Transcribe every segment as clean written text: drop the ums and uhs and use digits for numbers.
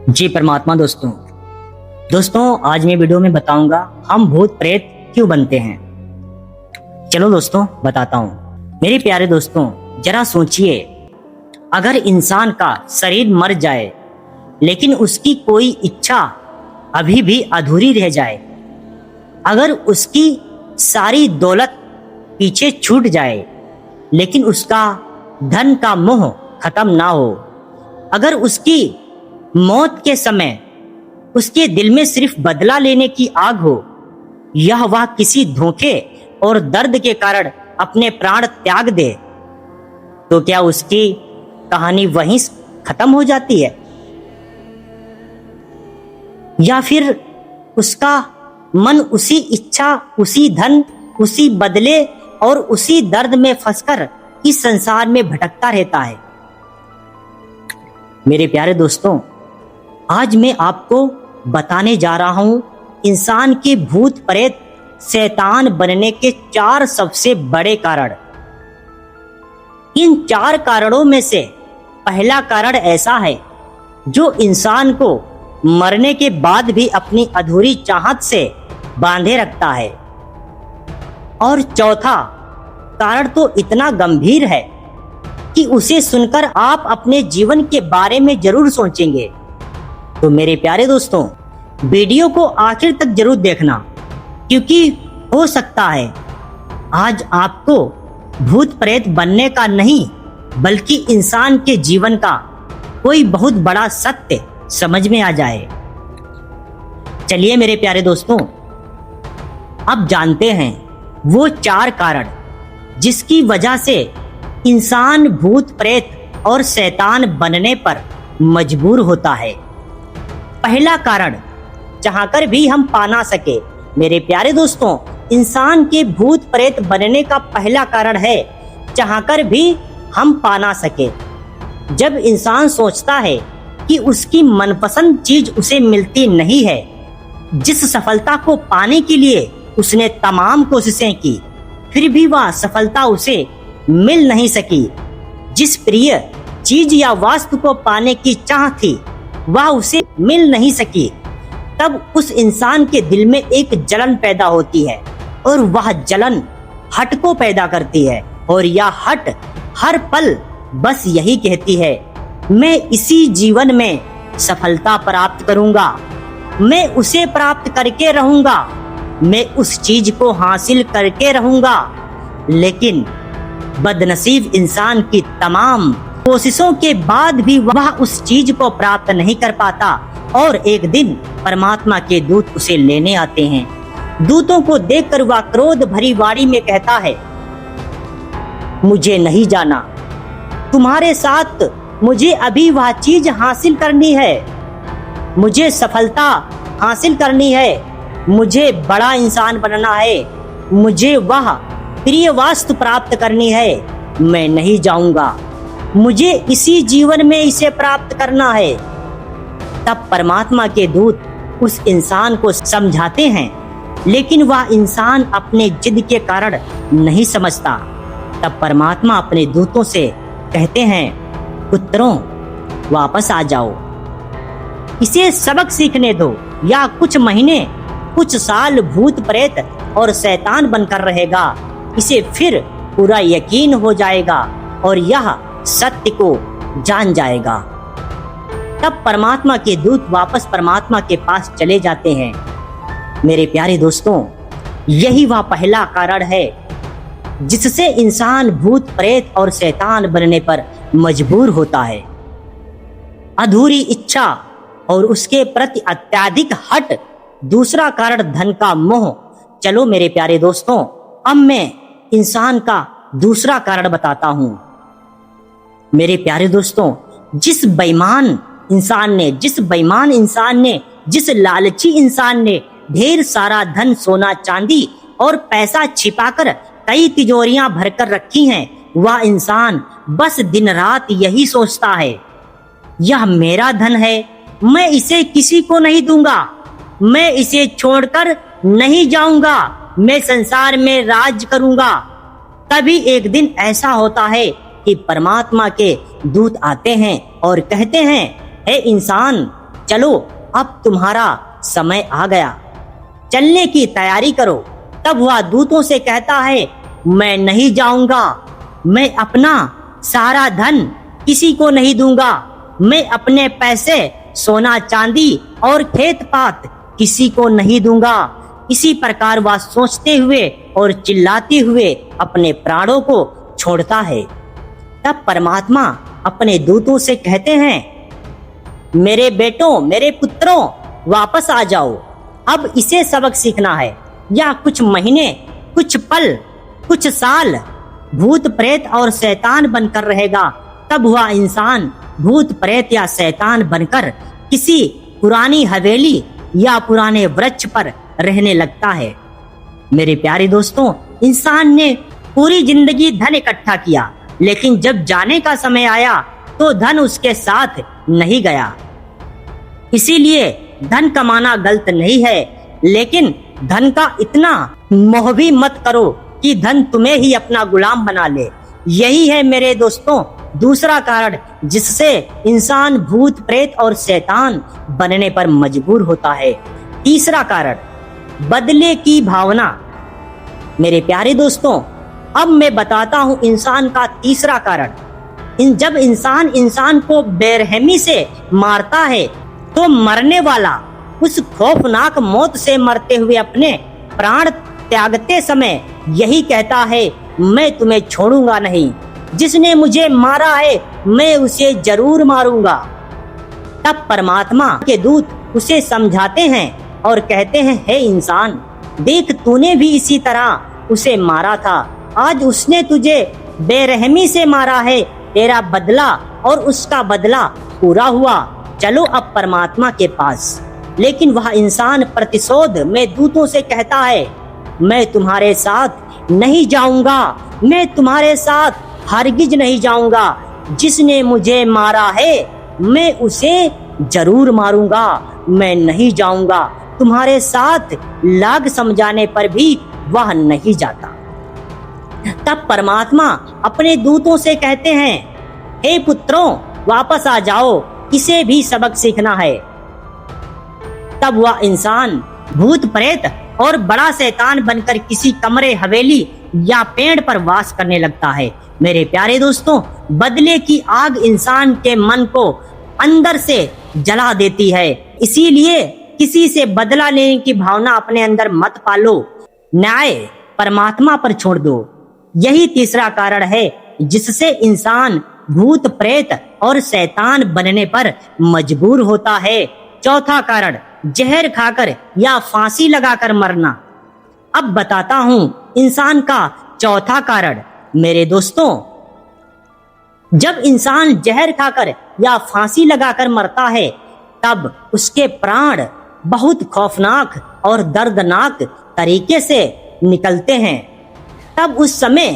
जी परमात्मा दोस्तों आज मैं वीडियो में बताऊंगा हम भूत प्रेत क्यों बनते हैं। चलो दोस्तों बताता हूं। मेरे प्यारे दोस्तों, जरा सोचिए, अगर इंसान का शरीर मर जाए लेकिन उसकी कोई इच्छा अभी भी अधूरी रह जाए, अगर उसकी सारी दौलत पीछे छूट जाए लेकिन उसका धन का मोह खत्म ना हो, अगर उसकी मौत के समय उसके दिल में सिर्फ बदला लेने की आग हो, यह वह किसी धोखे और दर्द के कारण अपने प्राण त्याग दे, तो क्या उसकी कहानी वहीं खत्म हो जाती है? या फिर उसका मन उसी इच्छा, उसी धन, उसी बदले और उसी दर्द में फंसकर इस संसार में भटकता रहता है? मेरे प्यारे दोस्तों, आज मैं आपको बताने जा रहा हूं इंसान के भूत प्रेत शैतान बनने के 4 सबसे बड़े कारण। इन 4 कारणों में से पहला कारण ऐसा है जो इंसान को मरने के बाद भी अपनी अधूरी चाहत से बांधे रखता है, और चौथा कारण तो इतना गंभीर है कि उसे सुनकर आप अपने जीवन के बारे में जरूर सोचेंगे। तो मेरे प्यारे दोस्तों, वीडियो को आखिर तक जरूर देखना, क्योंकि हो सकता है आज आपको भूत प्रेत बनने का नहीं बल्कि इंसान के जीवन का कोई बहुत बड़ा सत्य समझ में आ जाए। चलिए मेरे प्यारे दोस्तों, अब जानते हैं वो 4 कारण जिसकी वजह से इंसान भूत प्रेत और शैतान बनने पर मजबूर होता है। पहला कारण, चाहकर भी हम पा ना सके। मेरे प्यारे दोस्तों, इंसान के भूत प्रेत बनने का पहला कारण है चाहकर भी हम पा ना सके। जब इंसान सोचता है कि उसकी मनपसंद चीज उसे मिलती नहीं है, जिस सफलता को पाने के लिए उसने तमाम कोशिशें की फिर भी वह सफलता उसे मिल नहीं सकी, जिस प्रिय चीज या वस्तु को पाने की चाह थी वह उसे मिल नहीं सकी, तब उस इंसान के दिल में एक जलन पैदा होती है और वह जलन हट को पैदा करती है, और यह हट हर पल बस यही कहती है, मैं इसी जीवन में सफलता प्राप्त करूंगा, मैं उसे प्राप्त करके रहूंगा, मैं उस चीज को हासिल करके रहूंगा। लेकिन बदनसीब इंसान की तमाम कोशिशों के बाद भी वह उस चीज को प्राप्त नहीं कर पाता, और एक दिन परमात्मा के दूत उसे लेने आते हैं। दूतों को देखकर वह क्रोध भरी वाणी में कहता है, मुझे नहीं जाना, तुम्हारे साथ मुझे अभी वह चीज हासिल करनी है, मुझे सफलता हासिल करनी है, मुझे बड़ा इंसान बनना है, मुझे वह प्रिय वस्तु प्राप्त करनी है, मैं नहीं जाऊंगा, मुझे इसी जीवन में इसे प्राप्त करना है। तब परमात्मा के दूत उस इंसान को समझाते हैं, लेकिन वह इंसान अपने जिद के कारण नहीं समझता। तब परमात्मा अपने दूतों से कहते हैं, पुत्रों वापस आ जाओ, इसे सबक सीखने दो, या कुछ महीने कुछ साल भूत प्रेत और शैतान बनकर रहेगा, इसे फिर पूरा यकीन हो जाएगा और यह सत्य को जान जाएगा। तब परमात्मा के दूत वापस परमात्मा के पास चले जाते हैं। मेरे प्यारे दोस्तों, यही वह पहला कारण है जिससे इंसान भूत प्रेत और शैतान बनने पर मजबूर होता है। अधूरी इच्छा और उसके प्रति अत्यधिक हट। दूसरा कारण धन का मोह। चलो मेरे प्यारे दोस्तों, अब मैं इंसान का दूसरा कारण बताता हूं। मेरे प्यारे दोस्तों, जिस बेईमान इंसान ने, जिस लालची इंसान ने ढेर सारा धन, सोना चांदी और पैसा छिपाकर कई तिजोरियां भरकर रखी हैं, वह इंसान बस दिन रात यही सोचता है, यह मेरा धन है, मैं इसे किसी को नहीं दूंगा, मैं इसे छोड़कर नहीं जाऊंगा, मैं संसार में राज करूंगा। तभी एक दिन ऐसा होता है कि परमात्मा के दूत आते हैं और कहते हैं, हे इंसान, चलो अब तुम्हारा समय आ गया, चलने की तैयारी करो। तब वह दूतों से कहता है, मैं नहीं जाऊंगा, मैं अपना सारा धन किसी को नहीं दूंगा, मैं अपने पैसे, सोना चांदी और खेत पात किसी को नहीं दूंगा। इसी प्रकार वह सोचते हुए और चिल्लाते हुए अपने प्राणों को छोड़ता है। तब परमात्मा अपने दूतों से कहते हैं, मेरे बेटों, मेरे पुत्रों, वापस आ जाओ, अब इसे सबक सीखना है। या कुछ महीने, कुछ पल, कुछ साल भूत प्रेत और शैतान बनकर रहेगा। तब वह इंसान भूत प्रेत या शैतान बनकर किसी पुरानी हवेली या पुराने वृक्ष पर रहने लगता है। मेरे प्यारे दोस्तों, इंसान ने पूरी जिंदगी धन इकट्ठा किया, लेकिन जब जाने का समय आया तो धन उसके साथ नहीं गया। इसीलिए धन कमाना गलत नहीं है, लेकिन धन का इतना मोह भी मत करो कि धन तुम्हें ही अपना गुलाम बना ले। यही है मेरे दोस्तों दूसरा कारण जिससे इंसान भूत प्रेत और शैतान बनने पर मजबूर होता है। तीसरा कारण, बदले की भावना। मेरे प्यारे दोस्तों, अब मैं बताता हूं इंसान का तीसरा कारण। जब इंसान को बेरहमी से मारता है तो मरने वाला उस खौफनाक मौत से मरते हुए अपने प्राण त्यागते समय यही कहता है, मैं तुम्हें छोड़ूंगा नहीं, जिसने मुझे मारा है मैं उसे जरूर मारूंगा। तब परमात्मा के दूत उसे समझाते हैं और कहते हैं, हे इंसान, देख तूने भी इसी तरह उसे मारा था, आज उसने तुझे बेरहमी से मारा है, तेरा बदला और उसका बदला पूरा हुआ, चलो अब परमात्मा के पास। लेकिन वह इंसान प्रतिशोध में दूतों से कहता है, मैं तुम्हारे साथ नहीं जाऊंगा, मैं तुम्हारे साथ हरगिज नहीं जाऊंगा, जिसने मुझे मारा है मैं उसे जरूर मारूंगा, मैं नहीं जाऊंगा। तुम्हारे साथ लाग समझाने पर भी वह नहीं जाता। तब परमात्मा अपने दूतों से कहते हैं, हे पुत्रों, वापस आ जाओ, इसे भी सबक सीखना है। तब वह इंसान भूत प्रेत और बड़ा शैतान बनकर किसी कमरे, हवेली या पेड़ पर वास करने लगता है। मेरे प्यारे दोस्तों, बदले की आग इंसान के मन को अंदर से जला देती है। इसीलिए किसी से बदला लेने की भावना अपने अंदर मत पालो, न्याय परमात्मा पर छोड़ दो। यही तीसरा कारण है जिससे इंसान भूत प्रेत और शैतान बनने पर मजबूर होता है। चौथा कारण, जहर खाकर या फांसी लगाकर मरना। अब बताता हूं इंसान का चौथा कारण। मेरे दोस्तों, जब इंसान जहर खाकर या फांसी लगाकर मरता है तब उसके प्राण बहुत खौफनाक और दर्दनाक तरीके से निकलते हैं। तब उस समय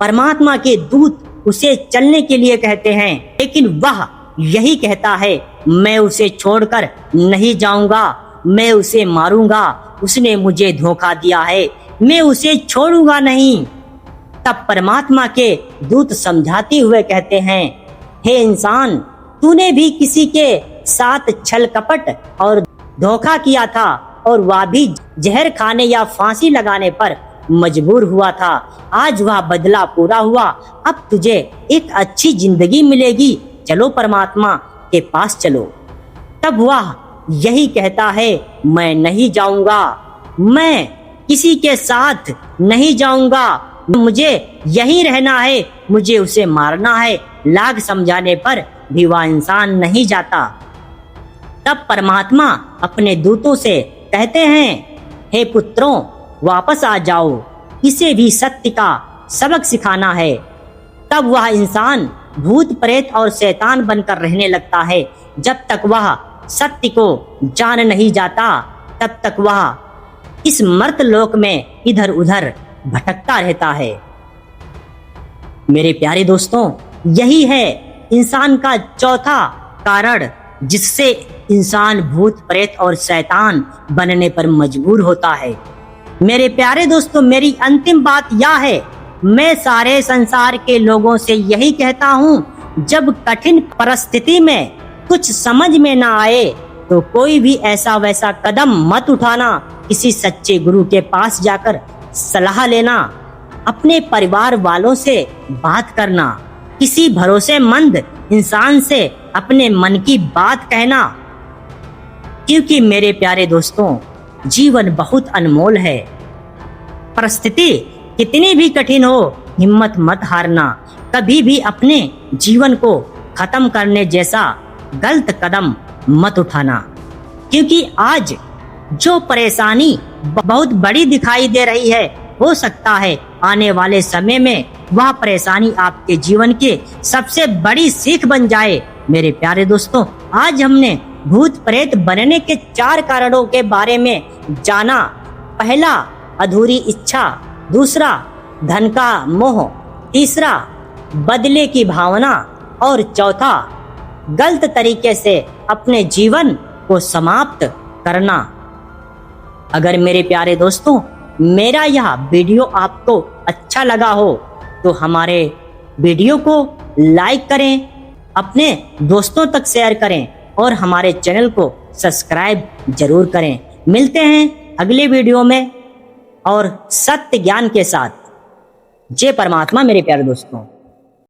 परमात्मा के दूत उसे चलने के लिए कहते हैं, लेकिन वह यही कहता है, मैं उसे छोड़कर नहीं जाऊंगा, मैं उसे मारूंगा, उसने मुझे धोखा दिया है, मैं उसे छोड़ूंगा नहीं। तब परमात्मा के दूत समझाते हुए कहते हैं, हे इंसान, तूने भी किसी के साथ छल कपट और धोखा किया था और वह भी जहर खाने या फांसी लगाने पर मजबूर हुआ था। आज वह बदला पूरा हुआ, अब तुझे एक अच्छी जिंदगी मिलेगी, चलो परमात्मा के पास चलो। तब वह यही कहता है, मैं नहीं जाऊंगा, मैं किसी के साथ नहीं जाऊंगा, मुझे यहीं रहना है, मुझे उसे मारना है। लाग समझाने पर भी वह इंसान नहीं जाता। तब परमात्मा अपने दूतों से कहते हैं, हे पुत्रों, वापस आ जाओ, इसे भी सत्य का सबक सिखाना है। तब वह इंसान भूत प्रेत और शैतान बनकर रहने लगता है। जब तक वह सत्य को जान नहीं जाता तब तक वह इस मर्त लोक में इधर उधर भटकता रहता है। मेरे प्यारे दोस्तों, यही है इंसान का चौथा कारण जिससे इंसान भूत प्रेत और शैतान बनने पर मजबूर होता है। मेरे प्यारे दोस्तों, मेरी अंतिम बात यह है, मैं सारे संसार के लोगों से यही कहता हूँ, जब कठिन परिस्थिति में कुछ समझ में ना आए तो कोई भी ऐसा वैसा कदम मत उठाना। किसी सच्चे गुरु के पास जाकर सलाह लेना, अपने परिवार वालों से बात करना, किसी भरोसेमंद इंसान से अपने मन की बात कहना। क्योंकि मेरे प्यारे दोस्तों, जीवन बहुत अनमोल है। परिस्थिति कितनी भी कठिन हो, हिम्मत मत हारना। कभी भी अपने जीवन को खत्म करने जैसा गलत कदम मत उठाना। क्योंकि आज जो परेशानी बहुत बड़ी दिखाई दे रही है, हो सकता है आने वाले समय में वह परेशानी आपके जीवन के सबसे बड़ी सीख बन जाए। मेरे प्यारे दोस्तों, आज हमने भूत प्रेत बनने के 4 कारणों के बारे में जाना। पहला, अधूरी इच्छा। दूसरा, धन का मोह। तीसरा, बदले की भावना। और चौथा, गलत तरीके से अपने जीवन को समाप्त करना। अगर मेरे प्यारे दोस्तों मेरा यह वीडियो आपको अच्छा लगा हो तो हमारे वीडियो को लाइक करें, अपने दोस्तों तक शेयर करें और हमारे चैनल को सब्सक्राइब जरूर करें। मिलते हैं अगले वीडियो में और सत्य ज्ञान के साथ। जय परमात्मा मेरे प्यारे दोस्तों।